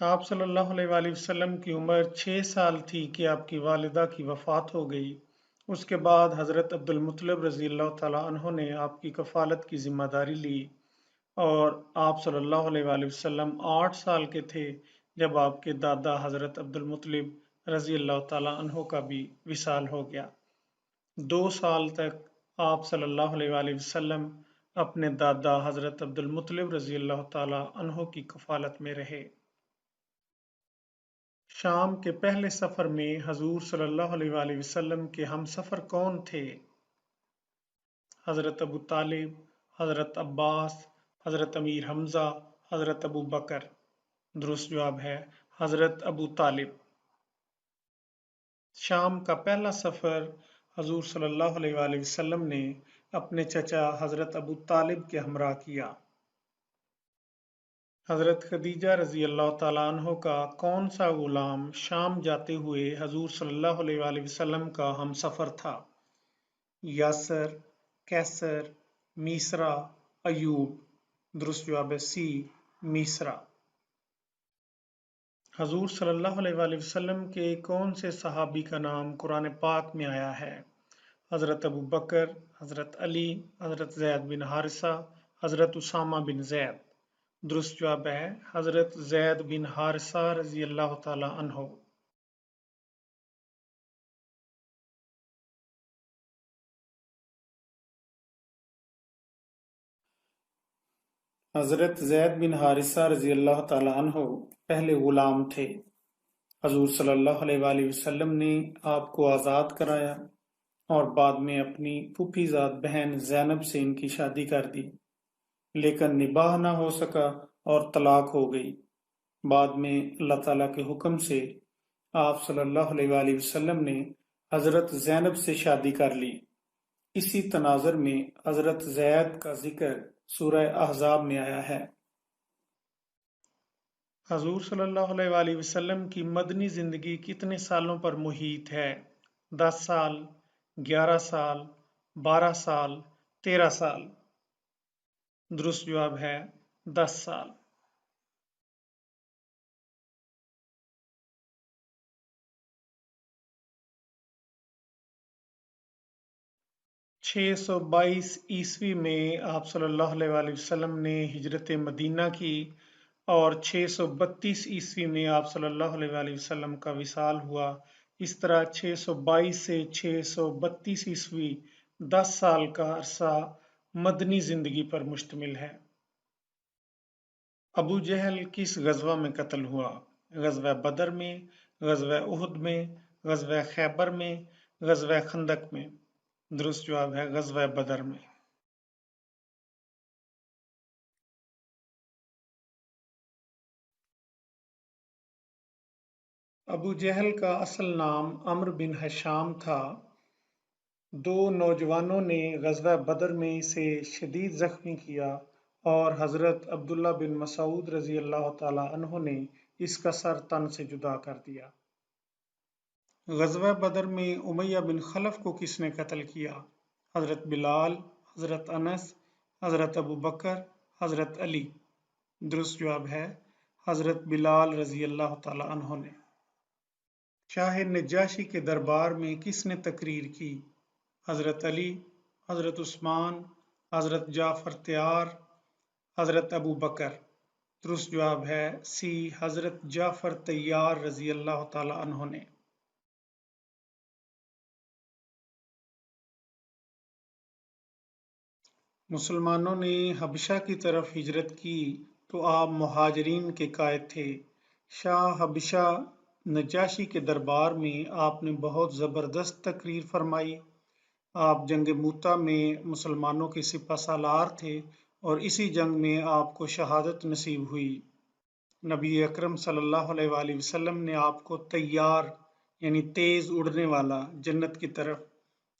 آپ صلی اللہ علیہ وآلہ وسلم کی عمر 6 سال تھی کہ آپ کی والدہ کی وفات ہو گئی۔ اس کے بعد حضرت عبد المطلب رضی اللہ تعالیٰ عنہ نے آپ کی کفالت کی ذمہ داری لی، اور آپ صلی اللہ علیہ وآلہ وسلم 8 سال کے تھے جب آپ کے دادا حضرت عبد المطلب رضی اللہ تعالیٰ عنہ کا بھی وصال ہو گیا۔ 2 سال تک آپ صلی اللہ علیہ وآلہ وسلم اپنے دادا حضرت عبد المطلب رضی اللہ تعالیٰ عنہ کی کفالت میں رہے۔ شام کے پہلے سفر میں حضور صلی اللہ علیہ وآلہ وسلم کے ہم سفر کون تھے؟ حضرت ابو طالب، حضرت عباس، حضرت امیر حمزہ، حضرت ابو بکر۔ درست جواب ہے حضرت ابو طالب۔ شام کا پہلا سفر حضور صلی اللہ علیہ وآلہ وسلم نے اپنے چچا حضرت ابو طالب کے ہمراہ کیا۔ حضرت خدیجہ رضی اللہ تعالیٰ عنہ کا کون سا غلام شام جاتے ہوئے حضور صلی اللہ علیہ وآلہ وسلم کا ہم سفر تھا؟ یاسر، کیسر، میسرا، ایوب۔ درست جواب ہے سی، میسرا۔ حضور صلی اللہ علیہ وآلہ وسلم کے کون سے صحابی کا نام قرآن پاک میں آیا ہے؟ حضرت ابو بکر، حضرت علی، حضرت زید بن حارثہ، حضرت اسامہ بن زید۔ درست جواب ہے حضرت زید بن حارثہ رضی اللہ تعالی عنہ۔ حضرت زید بن حارثہ رضی اللہ تعالی عنہ پہلے غلام تھے۔ حضور صلی اللہ علیہ وآلہ وسلم نے آپ کو آزاد کرایا اور بعد میں اپنی پھوپھی زاد بہن زینب سے ان کی شادی کر دی، لیکن نباہ نہ ہو سکا اور طلاق ہو گئی۔ بعد میں اللہ تعالیٰ کے حکم سے آپ صلی اللہ علیہ وآلہ وسلم نے حضرت زینب سے شادی کر لی۔ اسی تناظر میں حضرت زید کا ذکر سورہ احزاب میں آیا ہے۔ حضور صلی اللہ علیہ وآلہ وسلم کی مدنی زندگی کتنے سالوں پر محیط ہے؟ 10 سال، 11 سال، 12 سال، 13 سال۔ درست جواب ہے 10 سال۔ 622 میں آپ صلی اللہ علیہ وآلہ وسلم نے ہجرت مدینہ کی، اور 632 میں آپ صلی اللہ علیہ وآلہ وسلم کا وصال ہوا۔ اس طرح 622 سے 632 10 سال کا عرصہ مدنی زندگی پر مشتمل ہے۔ ابو جہل کس غزوہ میں قتل ہوا؟ غزوہ بدر میں، غزوہ احد میں، غزوہ خیبر میں، غزوہ خندق میں۔ درست جواب ہے غزوہ بدر میں۔ ابو جہل کا اصل نام عمرو بن ہشام تھا۔ 2 نوجوانوں نے غزوہ بدر میں اسے شدید زخمی کیا، اور حضرت عبداللہ بن مسعود رضی اللہ تعالی عنہ نے اس کا سر تن سے جدا کر دیا۔ غزوہ بدر میں امیہ بن خلف کو کس نے قتل کیا؟ حضرت بلال، حضرت انس، حضرت ابو بکر، حضرت علی۔ درست جواب ہے حضرت بلال رضی اللہ تعالی عنہ نے۔ شاہ نجاشی کے دربار میں کس نے تقریر کی؟ حضرت علی، حضرت عثمان، حضرت جعفر تیار، حضرت ابو بکر۔ درست جواب ہے سی، حضرت جعفر تیار رضی اللہ تعالی عنہ نے۔ مسلمانوں نے حبشہ کی طرف ہجرت کی تو آپ مہاجرین کے قائد تھے۔ شاہ حبشہ نجاشی کے دربار میں آپ نے بہت زبردست تقریر فرمائی۔ آپ جنگ موتا میں مسلمانوں کے سپہ سالار تھے، اور اسی جنگ میں آپ کو شہادت نصیب ہوئی۔ نبی اکرم صلی اللہ علیہ وآلہ وسلم نے آپ کو طیار یعنی تیز اڑنے والا جنت کی طرف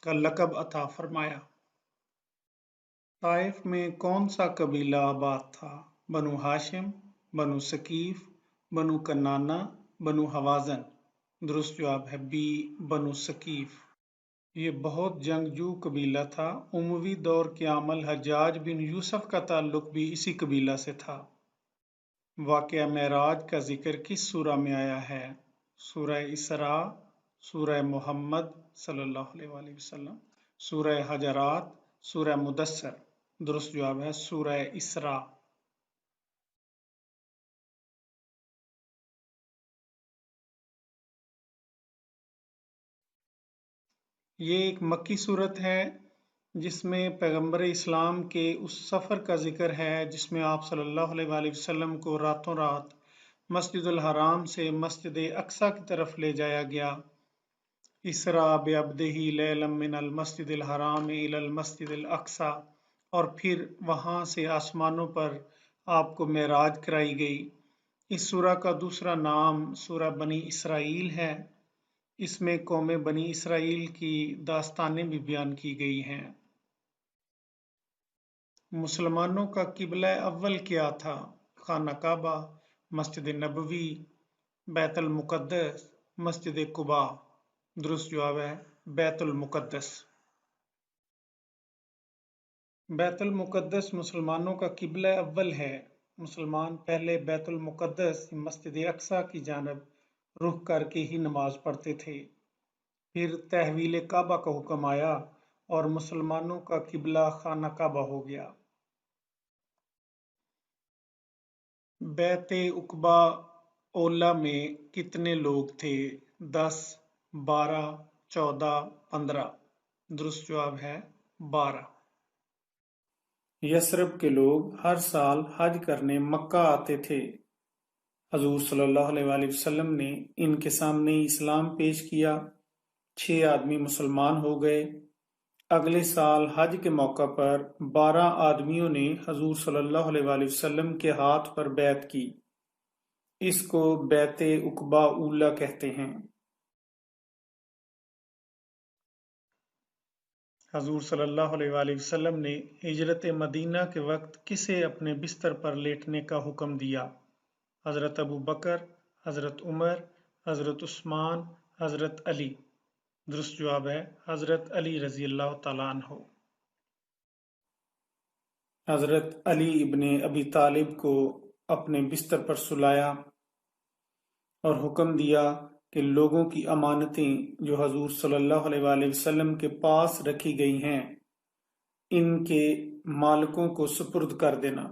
کا لقب عطا فرمایا۔ طائف میں کون سا قبیلہ آباد تھا؟ بنو ہاشم، بنو ثقیف، بنو کنانہ، بنو حوازن۔ درست جواب ہے بی، بنو ثقیف۔ یہ بہت جنگجو قبیلہ تھا۔ اموی دور کے عامل حجاج بن یوسف کا تعلق بھی اسی قبیلہ سے تھا۔ واقعہ معراج کا ذکر کس سورہ میں آیا ہے؟ سورہ اسراء، سورہ محمد صلی اللہ علیہ وآلہ وسلم، سورہ حجرات، سورہ مدثر۔ درست جواب ہے سورہ اسراء۔ یہ ایک مکی صورت ہے جس میں پیغمبر اسلام کے اس سفر کا ذکر ہے جس میں آپ صلی اللہ علیہ وآلہ وسلم کو راتوں رات مسجد الحرام سے مسجد اقصی کی طرف لے جایا گیا۔ اسرا بعبدہ لیلا من المسجد الحرام الی المسجد الاقصی، اور پھر وہاں سے آسمانوں پر آپ کو معراج کرائی گئی۔ اس سورہ کا دوسرا نام سورہ بنی اسرائیل ہے۔ اس میں قوم بنی اسرائیل کی داستانیں بھی بیان کی گئی ہیں۔ مسلمانوں کا قبلہ اول کیا تھا؟ خانہ کعبہ، مسجد نبوی، بیت المقدس، مسجد قباء۔ درست جواب ہے بیت المقدس۔ بیت المقدس مسلمانوں کا قبلہ اول ہے۔ مسلمان پہلے بیت المقدس مسجد اقصی کی جانب رخ کر کے ہی نماز پڑھتے تھے۔ پھر تحویل کعبہ کا حکم آیا اور مسلمانوں کا قبلہ خانہ کعبہ ہو گیا۔ بیت عقبہ اولا میں کتنے لوگ تھے؟ 10، 12، 14، 15۔ درست جواب ہے 12۔ یثرب کے لوگ ہر سال حج کرنے مکہ آتے تھے۔ حضور صلی اللہ علیہ وآلہ وسلم نے ان کے سامنے اسلام پیش کیا، 6 آدمی مسلمان ہو گئے۔ اگلے سال حج کے موقع پر 12 آدمیوں نے حضور صلی اللہ علیہ وآلہ وسلم کے ہاتھ پر بیعت کی۔ اس کو بیعت عقبہ اولا کہتے ہیں۔ حضور صلی اللہ علیہ وآلہ وسلم نے ہجرت مدینہ کے وقت کسے اپنے بستر پر لیٹنے کا حکم دیا؟ حضرت ابو بکر، حضرت عمر، حضرت عثمان، حضرت علی۔ درست جواب ہے حضرت علی رضی اللہ تعالیٰ عنہ۔ حضرت علی ابن ابی طالب کو اپنے بستر پر سلایا اور حکم دیا کہ لوگوں کی امانتیں جو حضور صلی اللہ علیہ وآلہ وسلم کے پاس رکھی گئی ہیں ان کے مالکوں کو سپرد کر دینا۔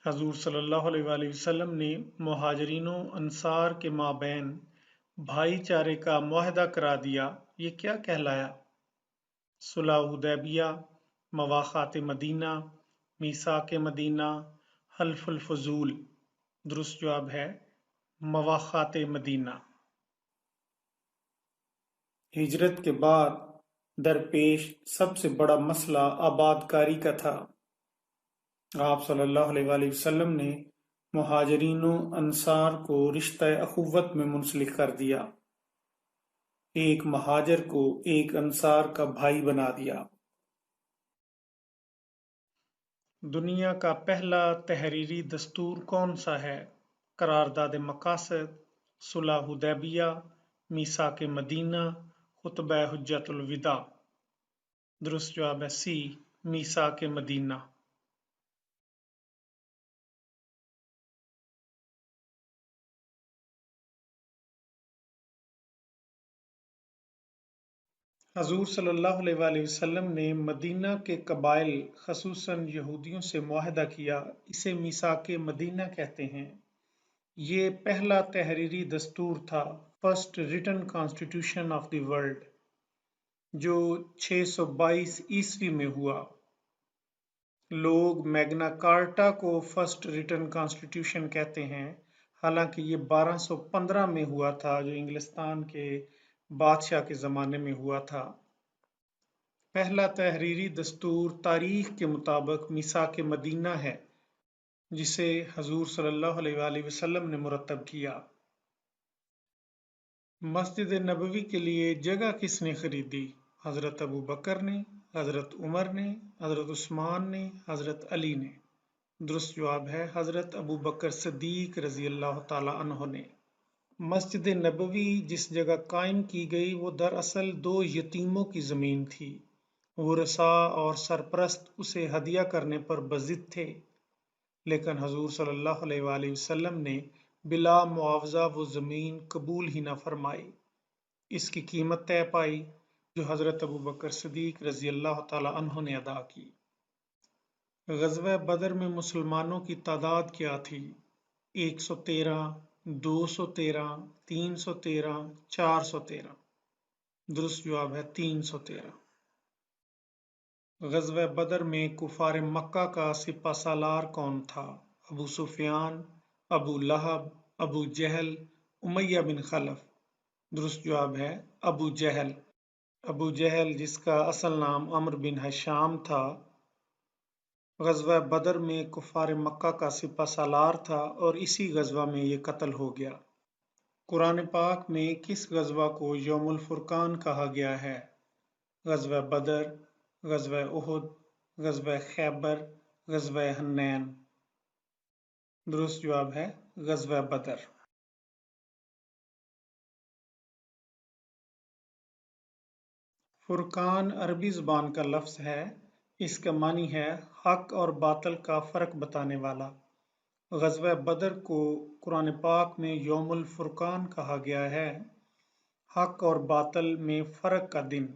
حضور صلی اللہ علیہ وآلہ وسلم نے مہاجرین و انصار کے مابین بھائی چارے کا معاہدہ کرا دیا، یہ کیا کہلایا؟ صلح حدیبیہ، مواخات مدینہ، میثاق مدینہ، حلف الفضول۔ درست جواب ہے مواخات مدینہ۔ ہجرت کے بعد درپیش سب سے بڑا مسئلہ آباد کاری کا تھا۔ آپ صلی اللہ علیہ وآلہ وسلم نے مہاجرین و انصار کو رشتہ اخوت میں منسلک کر دیا، ایک مہاجر کو ایک انصار کا بھائی بنا دیا۔ دنیا کا پہلا تحریری دستور کون سا ہے؟ قرارداد مقاصد، صلح حدیبیہ، میثاق مدینہ، خطبہ حجۃ الوداع۔ درست جواب ہے سی، میثاق مدینہ۔ حضور صلی اللہ علیہ وآلہ وسلم نے مدینہ کے قبائل خصوصاً یہودیوں سے معاہدہ کیا، اسے میثاق مدینہ کہتے ہیں۔ یہ پہلا تحریری دستور تھا، first return constitution of the world, جو 622 عیسوی میں ہوا۔ لوگ میگنا کارٹا کو فرسٹ ریٹن کانسٹیٹیوشن کہتے ہیں، حالانکہ یہ 1215 میں ہوا تھا جو انگلستان کے بادشاہ کے زمانے میں ہوا تھا۔ پہلا تحریری دستور تاریخ کے مطابق میثاق مدینہ ہے جسے حضور صلی اللہ علیہ وآلہ وسلم نے مرتب کیا۔ مسجد نبوی کے لیے جگہ کس نے خریدی؟ حضرت ابو بکر نے، حضرت عمر نے، حضرت عثمان نے، حضرت علی نے۔ درست جواب ہے حضرت ابو بکر صدیق رضی اللہ تعالی عنہ نے۔ مسجد نبوی جس جگہ قائم کی گئی وہ دراصل 2 یتیموں کی زمین تھی، ورثا اور سرپرست اسے ہدیہ کرنے پر بضد تھے، لیکن حضور صلی اللہ علیہ وآلہ وسلم نے بلا معاوضہ وہ زمین قبول ہی نہ فرمائی۔ اس کی قیمت طے پائی جو حضرت ابوبکر صدیق رضی اللہ تعالی عنہ نے ادا کی۔ غزوہ بدر میں مسلمانوں کی تعداد کیا تھی؟ 113، 213، 313، 413۔ درست جواب ہے 313۔ غزوہ بدر میں کفار مکہ کا سپہ سالار کون تھا؟ ابو سفیان، ابو لہب، ابو جہل، امیہ بن خلف۔ درست جواب ہے ابو جہل۔ ابو جہل جس کا اصل نام عمرو بن ہشام تھا، غزوہ بدر میں کفار مکہ کا سپہ سالار تھا اور اسی غزوہ میں یہ قتل ہو گیا۔ قرآن پاک میں کس غزوہ کو یوم الفرقان کہا گیا ہے؟ غزوہ بدر، غزوہ احد، غزوہ خیبر، غزوہ حنین۔ درست جواب ہے غزوہ بدر۔ فرقان عربی زبان کا لفظ ہے، اس کا معنی ہے حق اور باطل کا فرق بتانے والا۔ غزوہ بدر کو قرآن پاک میں یوم الفرقان کہا گیا ہے، حق اور باطل میں فرق کا دن۔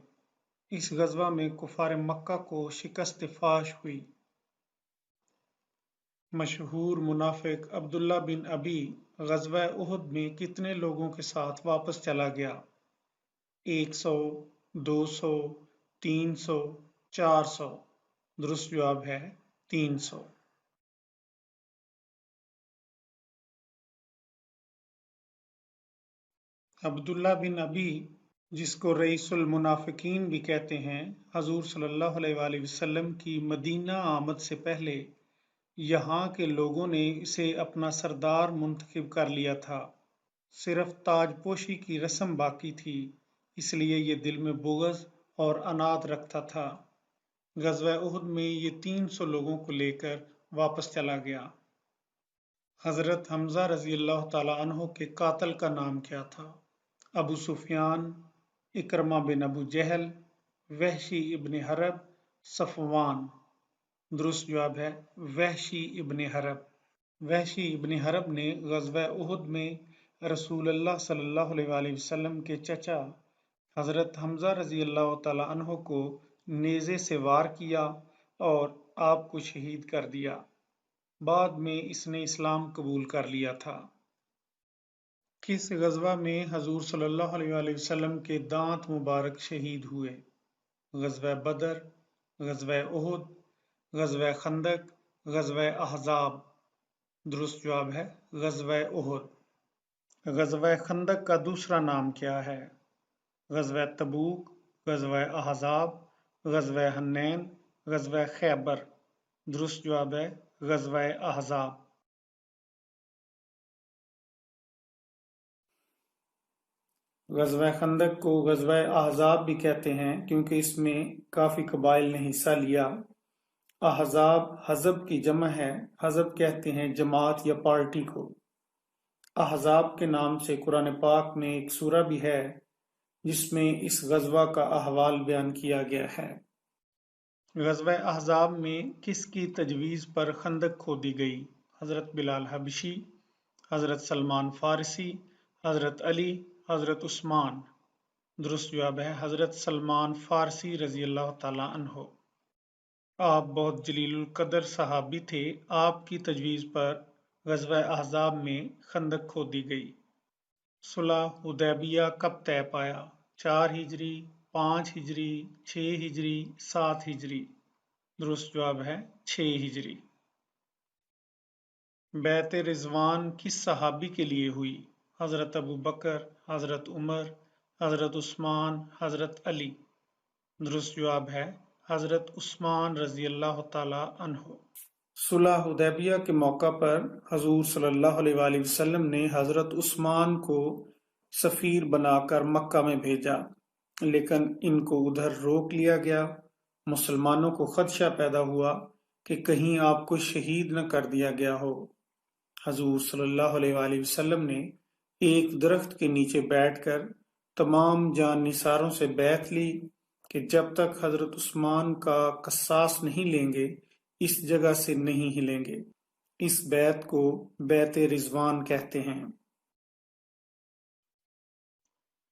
اس غزوہ میں کفار مکہ کو شکست فاش ہوئی۔ مشہور منافق عبداللہ بن ابی غزوہ احد میں کتنے لوگوں کے ساتھ واپس چلا گیا؟ 100، 200، 300، 400۔ درست جواب ہے 300۔ عبداللہ بن ابی جس کو رئیس المنافقین بھی کہتے ہیں، حضور صلی اللہ علیہ وآلہ وسلم کی مدینہ آمد سے پہلے یہاں کے لوگوں نے اسے اپنا سردار منتخب کر لیا تھا، صرف تاج پوشی کی رسم باقی تھی، اس لیے یہ دل میں بغض اور عناد رکھتا تھا۔ غزوہ احد میں یہ 300 لوگوں کو لے کر واپس چلا گیا۔ حضرت حمزہ رضی اللہ تعالی عنہ کے قاتل کا نام کیا تھا؟ ابو سفیان، اکرمہ بن ابو جہل، وحشی ابن حرب، صفوان۔ درست جواب ہے وحشی ابن حرب۔ وحشی ابن حرب نے غزوہ احد میں رسول اللہ صلی اللہ علیہ وآلہ وسلم کے چچا حضرت حمزہ رضی اللہ تعالی عنہ کو نیزے سے وار کیا اور آپ کو شہید کر دیا۔ بعد میں اس نے اسلام قبول کر لیا تھا۔ کس غزوہ میں حضور صلی اللہ علیہ وآلہ وسلم کے دانت مبارک شہید ہوئے؟ غزوہ بدر، غزوہ احد، غزوہ خندق، غزوہ احزاب۔ درست جواب ہے غزوہ احد۔ غزوہ خندق کا دوسرا نام کیا ہے؟ غزوہ تبوک، غزوہ احزاب، غزوہ حنین، غزوہ خیبر۔ درست جواب ہے غزوہ احزاب۔ غزوہ خندق کو غزوہ احزاب بھی کہتے ہیں کیونکہ اس میں کافی قبائل نے حصہ لیا۔ احزاب حزب کی جمع ہے، حزب کہتے ہیں جماعت یا پارٹی کو۔ احزاب کے نام سے قرآن پاک میں ایک سورہ بھی ہے جس میں اس غزوہ کا احوال بیان کیا گیا ہے۔ غزوہ احزاب میں کس کی تجویز پر خندق کھودی گئی؟ حضرت بلال حبشی، حضرت سلمان فارسی، حضرت علی، حضرت عثمان۔ درست جواب ہے حضرت سلمان فارسی رضی اللہ تعالی عنہ۔ آپ بہت جلیل القدر صحابی تھے، آپ کی تجویز پر غزوہ احزاب میں خندق کھودی گئی۔ صلح حدیبیہ کب طے پایا؟ 4 ہجری، 5 ہجری، 6 ہجری، 7 ہجری۔ درست جواب ہے 6 ہجری۔ بیعت رضوان کس صحابی کے لیے ہوئی؟ حضرت ابو بکر، حضرت عمر، حضرت عثمان، حضرت علی۔ درست جواب ہے حضرت عثمان رضی اللہ تعالی عنہ۔ صلح حدیبیہ کے موقع پر حضور صلی اللہ علیہ وآلہ وسلم نے حضرت عثمان کو سفیر بنا کر مکہ میں بھیجا، لیکن ان کو ادھر روک لیا گیا۔ مسلمانوں کو خدشہ پیدا ہوا کہ کہیں آپ کو شہید نہ کر دیا گیا ہو۔ حضور صلی اللہ علیہ وآلہ وسلم نے ایک درخت کے نیچے بیٹھ کر تمام جان نثاروں سے بیعت لی کہ جب تک حضرت عثمان کا قصاص نہیں لیں گے اس جگہ سے نہیں ہلیں گے۔ اس بیعت کو بیعت رضوان کہتے ہیں۔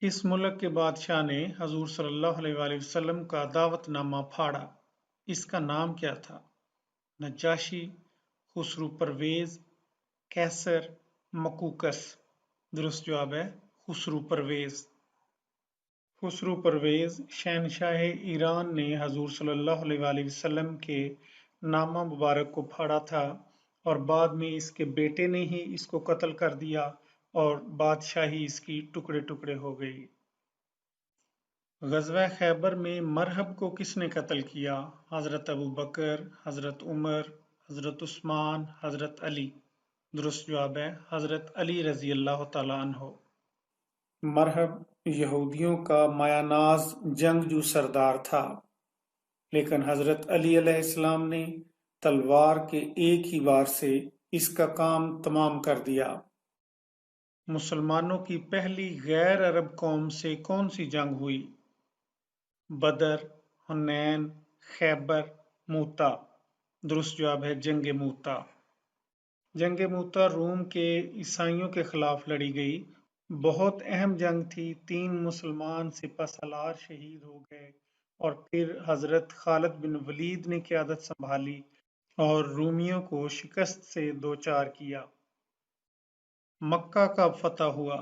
اس ملک کے بادشاہ نے حضور صلی اللہ علیہ وآلہ وسلم کا دعوت نامہ پھاڑا۔ اس کا نام کیا تھا؟ نجاشی، خسرو پرویز، کیسر، مکوکس۔ درست جواب ہے خسرو پرویز۔ خسرو پرویز شہنشاہ ایران نے حضور صلی اللہ علیہ وآلہ وسلم کے نامہ مبارک کو پھاڑا تھا اور بعد میں اس کے بیٹے نے ہی اس کو قتل کر دیا اور بادشاہی اس کی ٹکڑے ٹکڑے ہو گئی۔ غزوہ خیبر میں مرہب کو کس نے قتل کیا؟ حضرت ابو بکر، حضرت عمر، حضرت عثمان، حضرت علی۔ درست جواب ہے حضرت علی رضی اللہ تعالیٰ عنہ۔ مرہب یہودیوں کا مایہ ناز جنگجو سردار تھا، لیکن حضرت علی علیہ السلام نے تلوار کے ایک ہی وار سے اس کا کام تمام کر دیا۔ مسلمانوں کی پہلی غیر عرب قوم سے کون سی جنگ ہوئی؟ بدر، حنین، خیبر، موتا۔ درست جواب ہے جنگ موتا۔ جنگ موتا روم کے عیسائیوں کے خلاف لڑی گئی۔ بہت اہم جنگ تھی۔ 3 مسلمان سپہ سالار شہید ہو گئے اور پھر حضرت خالد بن ولید نے قیادت سنبھالی اور رومیوں کو شکست سے دوچار کیا۔ مکہ کب فتح ہوا؟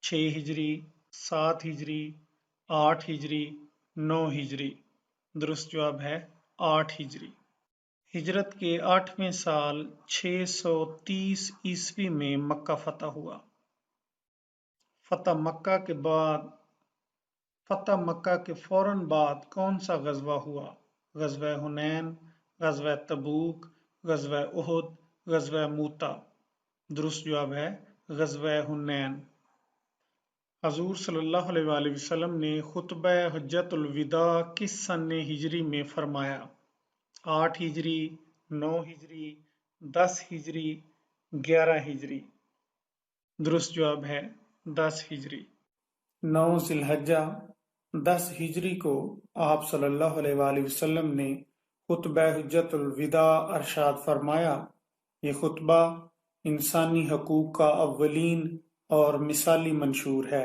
6 ہجری، 7 ہجری، 8 ہجری، 9 ہجری۔ درست جواب ہے 8 ہجری۔ ہجرت کے 8ویں سال 630 عیسوی میں مکہ فتح ہوا۔ فتح مکہ کے فوراً بعد کون سا غزوہ ہوا؟ غزوہ حنین، غزوہ تبوک، غزوہ احد، غزوہ موتا۔ درست جواب ہے غزوہ حنین۔ حضور صلی اللہ علیہ وآلہ وسلم نے خطبہ حجۃ الوداع کس سن ہجری میں فرمایا؟ 8 ہجری، 9 ہجری، 10 ہجری، 11 ہجری۔ درست جواب ہے 10 ہجری۔ 9 ذی الحجہ 10 ہجری کو آپ صلی اللہ علیہ وآلہ وسلم نے خطبہ حجۃ الوداع ارشاد فرمایا۔ یہ خطبہ انسانی حقوق کا اولین اور مثالی منشور ہے۔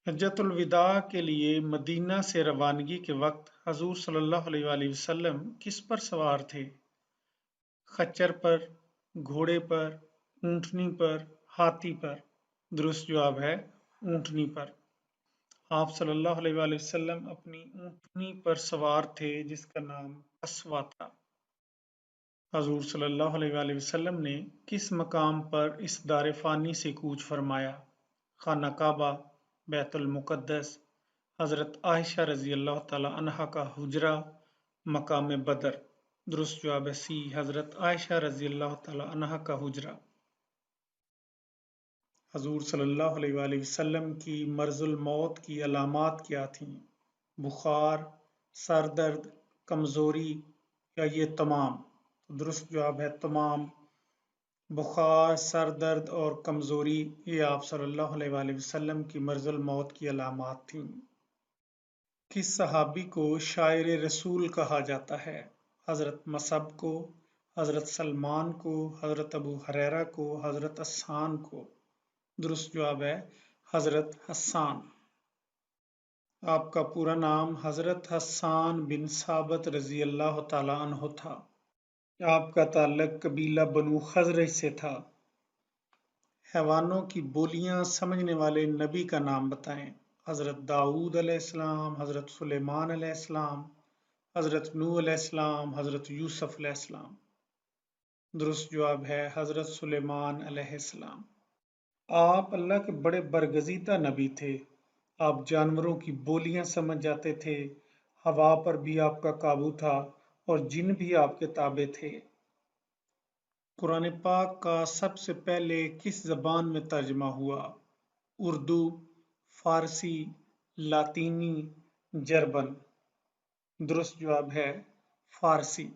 حجۃ الوداع کے لیے مدینہ سے روانگی کے وقت حضور صلی اللہ علیہ وآلہ وسلم کس پر سوار تھے؟ خچر پر، گھوڑے پر، اونٹنی پر، ہاتھی پر۔ درست جواب ہے اونٹنی پر۔ آپ صلی اللہ علیہ وآلہ وسلم اپنی اونٹنی پر سوار تھے جس کا نام قصوہ تھا۔ حضور صلی اللہ علیہ وآلہ وسلم نے کس مقام پر اس دار فانی سے کوچ فرمایا؟ خانہ کعبہ، بیت المقدس، حضرت عائشہ رضی اللہ تعالیٰ عنہا کا حجرہ، مقام بدر۔ درست جواب ہے سی، حضرت عائشہ رضی اللہ تعالیٰ عنہا کا حجرہ۔ حضور صلی اللہ علیہ وآلہ وسلم کی مرض الموت کی علامات کیا تھیں؟ بخار، سر درد، کمزوری یا یہ تمام؟ درست جواب ہے تمام۔ بخار، سر درد اور کمزوری یہ آپ صلی اللہ علیہ وآلہ وسلم کی مرض الموت کی علامات تھیں۔ کس صحابی کو شاعر رسول کہا جاتا ہے؟ حضرت مصعب کو، حضرت سلمان کو، حضرت ابو ہریرہ کو، حضرت حسان کو۔ درست جواب ہے حضرت حسان۔ آپ کا پورا نام حضرت حسان بن ثابت رضی اللہ تعالیٰ عنہ تھا۔ آپ کا تعلق قبیلہ بنو خزرج سے تھا۔ حیوانوں کی بولیاں سمجھنے والے نبی کا نام بتائیں۔ حضرت داؤد علیہ السلام، حضرت سلیمان علیہ السلام، حضرت نوح علیہ السلام، حضرت یوسف علیہ السلام۔ درست جواب ہے حضرت سلیمان علیہ السلام۔ آپ اللہ کے بڑے برگزیدہ نبی تھے۔ آپ جانوروں کی بولیاں سمجھ جاتے تھے، ہوا پر بھی آپ کا قابو تھا اور جن بھی آپ کے تابع تھے۔ قرآن پاک کا سب سے پہلے کس زبان میں ترجمہ ہوا؟ اردو، فارسی، لاطینی، جرمن۔ درست جواب ہے فارسی۔